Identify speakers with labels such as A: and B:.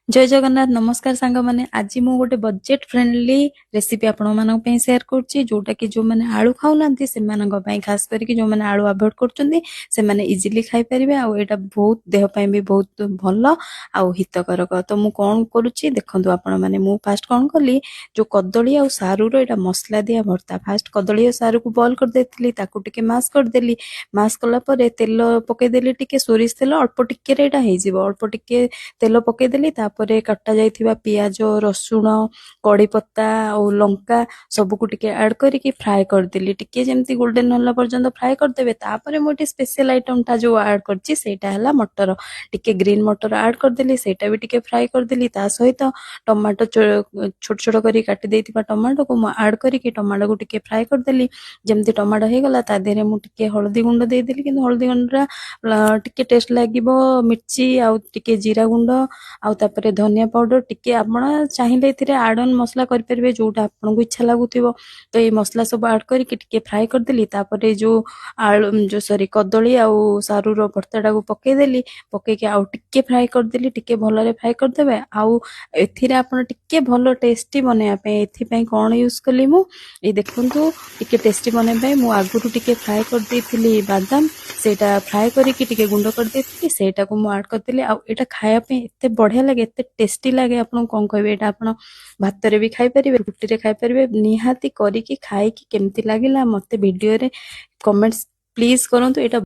A: जय जगन्नाथ नमस्कार सांग माने आज मु गोटे बजेट फ्रेंडली रेसिपी आपण मानक पे शेयर करछि जोटा कि जो माने आलू खाउ नांती से मानक पई खास करके जो माने आलू अवॉइड करछन्ती से माने इजीली खाई परिबे आ एटा बहुत देह पई भी बहुत भलो आ हितकरक। तो मु कोन करूछि देखंतु आपण माने मु फास्ट कोन कली जो कदली आ सारू रो एटा मसला दिया भरता फास्ट कदली आ सारू को बॉईल कर देथिली ताकू टिके मास कर देली मास कला परे तेल पके देली टिके सोरिस तेल अल्प टिके रे एटा हे जिवो अल्प टिके तेल पके देली तापरे कटा जाइथिबा पियाज रसुण कड़ी पत्ता और लंका सबको टिके ऐड करिकी फ्राए कर देली टिके जेमती गोल्डन होला पर्यंत फ्राए कर देबे। तापरे मोटी स्पेशल आइटम टा जो ऐड करछि सेटा हला मटर टिके ग्रीन मटर ऐड कर देली सेटा भी टिके फ्राए कर देली ता सहित टमाटो छोट छोट करी काटी देथिबा टमाटो को म ऐड करिकी टमाटो को टिके फ्राए कर देली जेमती टमाटो हे गला ता देरे मु टिके हळदी गुंड दे देली किंतु हळदी गुंड टिके टेस्ट लागिबो मिर्ची आ टिके जीरा गुंड आउ तापरे धनिया पाउडर टिके आपण चाहिले एथिरे ऐड ऑन मसला कर परबे जोटा आपन को इच्छा लागुथिबो। तो ये मसला सब ऐड करिके टिके फ्राए कर देली तापरे जो आलू जो सॉरी कदली आउ सारू रो भर्ताटा को पके देली पके के आउ टिके फ्राए कर देली टिके भलो रे फ्राए कर देबे आउ एथिरे आपण टिके भलो टेस्टी बनेया पे एथि पई कोन यूज कली मु ए देखंतु टिके टेस्टी बने पे मु आगुरु टिके फ्राए कर देथिली बादाम सेटा फ्राए करिके टिके गुंड कर देथिली सेटा को मु ऐड कर देली आउ एटा खाया पे एते बढ़िया लगे एते टेस्टी लगे आपन कोन कहबे एटा आपन भात रे भी खाई परिबे रुटी रे खाई परिबे निहाती करिकी खाई की केमती लागिला मते वीडियो रे कमेंट्स प्लीज करंतु एटा।